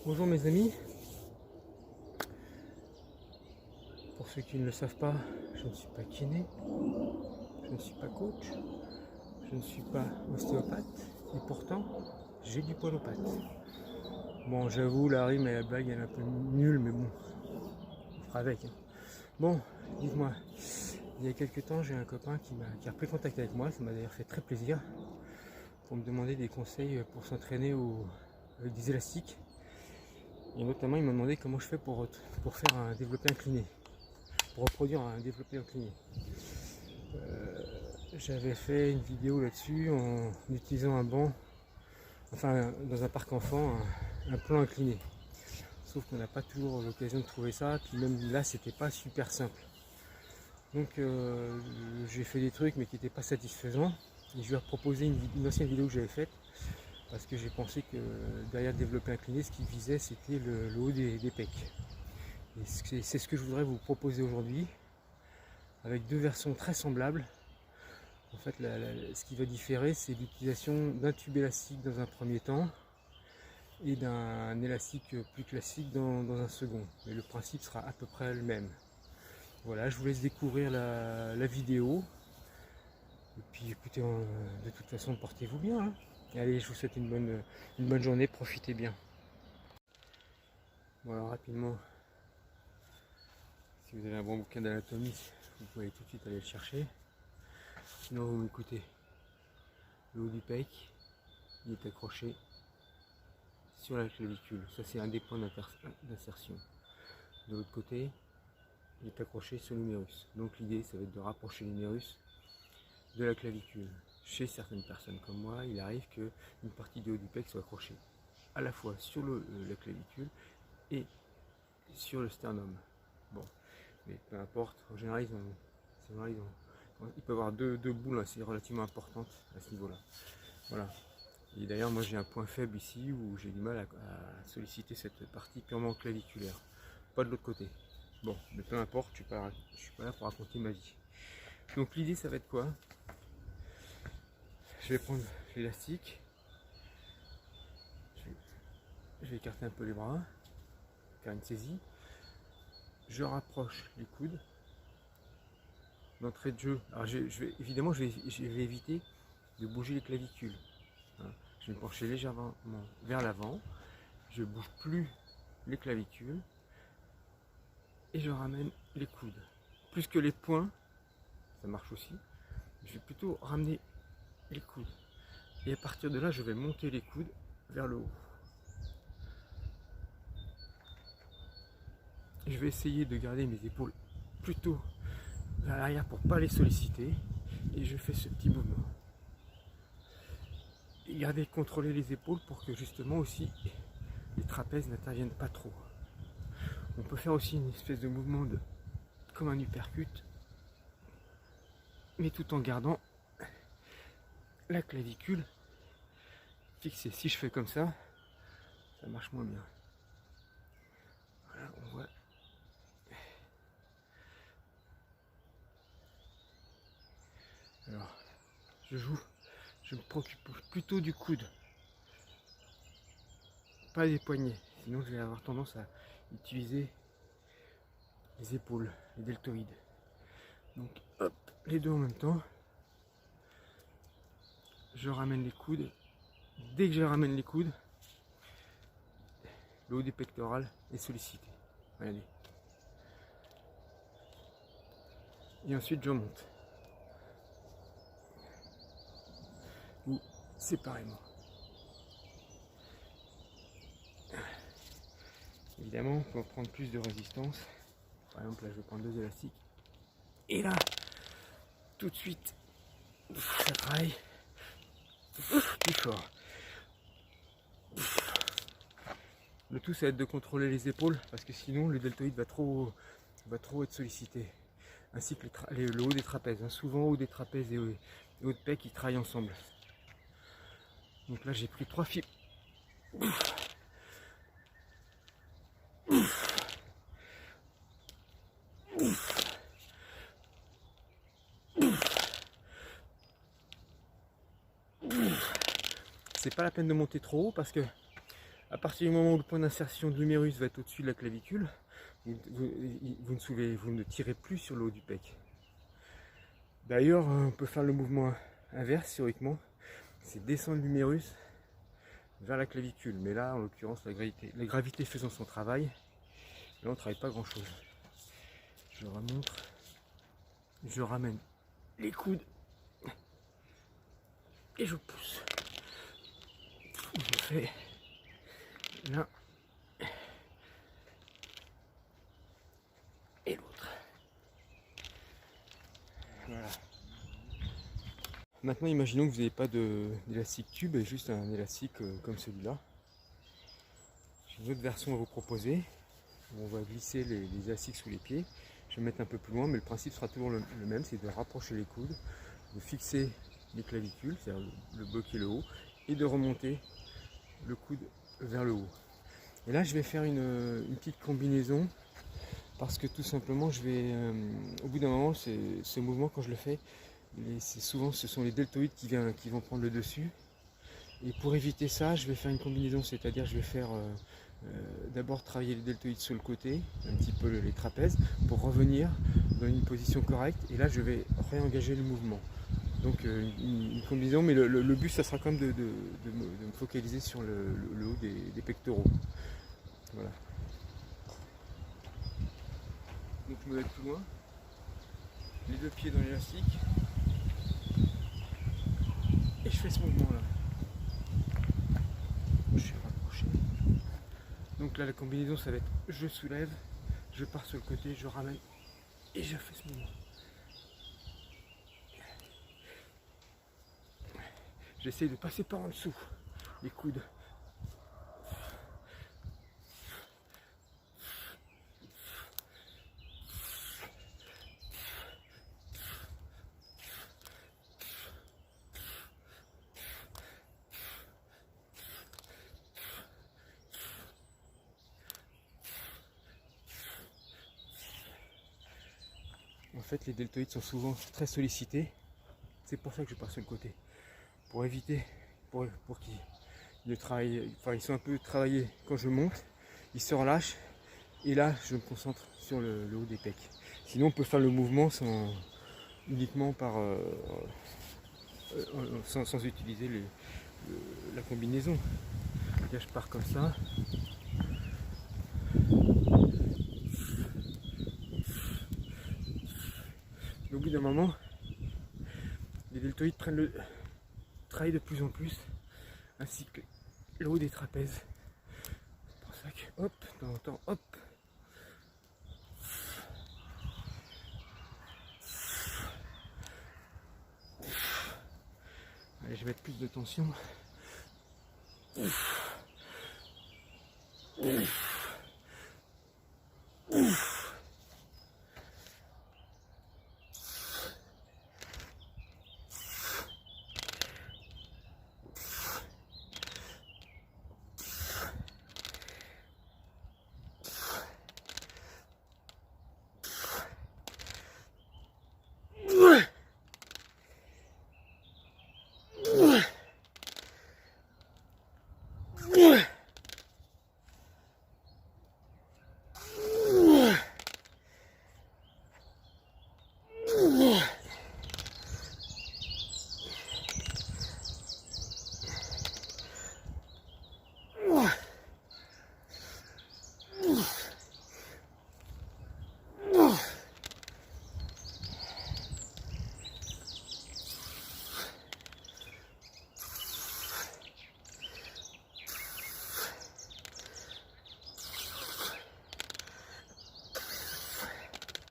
Bonjour mes amis, pour ceux qui ne le savent pas, je ne suis pas kiné, je ne suis pas coach, je ne suis pas ostéopathe et pourtant j'ai du poil aux pattes. Bon, j'avoue, la rime et la blague elle est un peu nulle, mais bon, on fera avec. Bon, dites-moi, il y a quelques temps j'ai un copain qui a repris contact avec moi, ça m'a d'ailleurs fait très plaisir, pour me demander des conseils pour s'entraîner avec des élastiques. Et notamment il m'a demandé comment je fais pour faire un développé incliné, pour reproduire un développé incliné. J'avais fait une vidéo là-dessus en utilisant un banc, enfin dans un parc enfant, un plan incliné. Sauf qu'on n'a pas toujours l'occasion de trouver ça, puis même là c'était pas super simple. Donc j'ai fait des trucs mais qui n'étaient pas satisfaisants. Et je lui ai proposé une ancienne vidéo que j'avais faite, parce que j'ai pensé que derrière le développé incliné, ce qui visait c'était le haut des pecs. Et c'est ce que je voudrais vous proposer aujourd'hui, avec deux versions très semblables. En fait, ce qui va différer, c'est l'utilisation d'un tube élastique dans un premier temps et d'un élastique plus classique dans un second. Mais le principe sera à peu près le même. Voilà, je vous laisse découvrir la vidéo. Et puis écoutez, de toute façon, portez-vous bien. Hein. Allez, je vous souhaite une bonne journée, profitez bien. Bon alors rapidement, si vous avez un bon bouquin d'anatomie, vous pouvez tout de suite aller le chercher. Sinon vous m'écoutez. Le haut du pec, il est accroché sur la clavicule. Ça c'est un des points d'insertion. De l'autre côté, il est accroché sur l'humérus. Donc l'idée ça va être de rapprocher l'humérus de la clavicule. Chez certaines personnes comme moi, il arrive qu'une partie du haut du pec soit accrochée à la fois sur la clavicule et sur le sternum. Bon, mais peu importe, en général il peut y avoir deux boules assez relativement importantes à ce niveau-là. Voilà. Et d'ailleurs, moi j'ai un point faible ici où j'ai du mal à solliciter cette partie purement claviculaire. Pas de l'autre côté. Bon, mais peu importe, je suis pas là pour raconter ma vie. Donc l'idée, ça va être quoi? Je vais prendre l'élastique. Je vais écarter un peu les bras, faire une saisie. Je rapproche les coudes. D'entrée de jeu, alors évidemment je vais éviter de bouger les clavicules. Hein. Je vais me pencher légèrement vers l'avant, je ne bouge plus les clavicules et je ramène les coudes. Plus que les poings, ça marche aussi, je vais plutôt ramener les coudes. Et à partir de là, je vais monter les coudes vers le haut. Je vais essayer de garder mes épaules plutôt vers l'arrière pour ne pas les solliciter. Et je fais ce petit mouvement. Et gardez, contrôler les épaules pour que justement aussi les trapèzes n'interviennent pas trop. On peut faire aussi une espèce de mouvement comme un uppercut, mais tout en gardant la clavicule fixée. Si je fais comme ça marche moins bien. Voilà, on voit. Alors, je me préoccupe plutôt du coude, pas des poignets, sinon je vais avoir tendance à utiliser les épaules, les deltoïdes. Donc hop, les deux en même temps. Je ramène les coudes. Dès que je ramène les coudes, le haut des pectorales est sollicité. Regardez. Et ensuite je monte. Ou séparément. Évidemment, pour prendre plus de résistance, par exemple là je vais prendre deux élastiques. Et là, tout de suite, ça travaille plus fort. Le tout, ça va être de contrôler les épaules, parce que sinon le deltoïde va trop être sollicité. Ainsi que le haut des trapèzes. Hein. Souvent, haut des trapèzes et haut de pec, ils travaillent ensemble. Donc là, j'ai pris 3 fibres. C'est pas la peine de monter trop haut parce que À partir du moment où le point d'insertion de l'humérus va être au-dessus de la clavicule, vous ne tirez plus sur le haut du pec. D'ailleurs, on peut faire le mouvement inverse théoriquement, c'est descendre l'humérus vers la clavicule. Mais là, en l'occurrence, la gravité faisant son travail, là on ne travaille pas grand-chose. Je remonte, je ramène les coudes et je pousse. Je fais l'un et l'autre. Voilà. Maintenant, imaginons que vous n'avez pas d'élastique tube et juste un élastique comme celui-là. J'ai une autre version à vous proposer. On va glisser les élastiques sous les pieds. Je vais mettre un peu plus loin, mais le principe sera toujours le même, c'est de rapprocher les coudes, de fixer les clavicules, c'est-à-dire le bloquer le haut, et de remonter le coude vers le haut. Et là, je vais faire une petite combinaison, parce que tout simplement, je vais, au bout d'un moment, ce mouvement, quand je le fais, souvent ce sont les deltoïdes qui vont prendre le dessus. Et pour éviter ça, je vais faire une combinaison, c'est-à-dire je vais faire d'abord travailler les deltoïdes sur le côté, un petit peu les trapèzes, pour revenir dans une position correcte. Et là, je vais réengager le mouvement. Donc une combinaison, mais le but, ça sera quand même de me focaliser sur le haut des pectoraux. Voilà. Donc je me mets plus loin, les deux pieds dans l'élastique, et je fais ce mouvement-là. Je suis rapproché. Donc là, la combinaison, ça va être je soulève, je pars sur le côté, je ramène, et je fais ce mouvement. J'essaie de passer par en dessous les coudes. En fait, les deltoïdes sont souvent très sollicités. C'est pour ça que je pars sur le côté. Pour éviter, pour qu'ils ne travaillent, enfin ils sont un peu travaillés quand je monte, ils se relâchent et là je me concentre sur le haut des pecs. Sinon on peut faire le mouvement uniquement sans utiliser la combinaison. Là je pars comme ça. Mais au bout d'un moment, les deltoïdes travaillent de plus en plus, ainsi que le haut des trapèzes. C'est pour ça que, hop, de temps en temps, hop. Allez, je vais mettre plus de tension.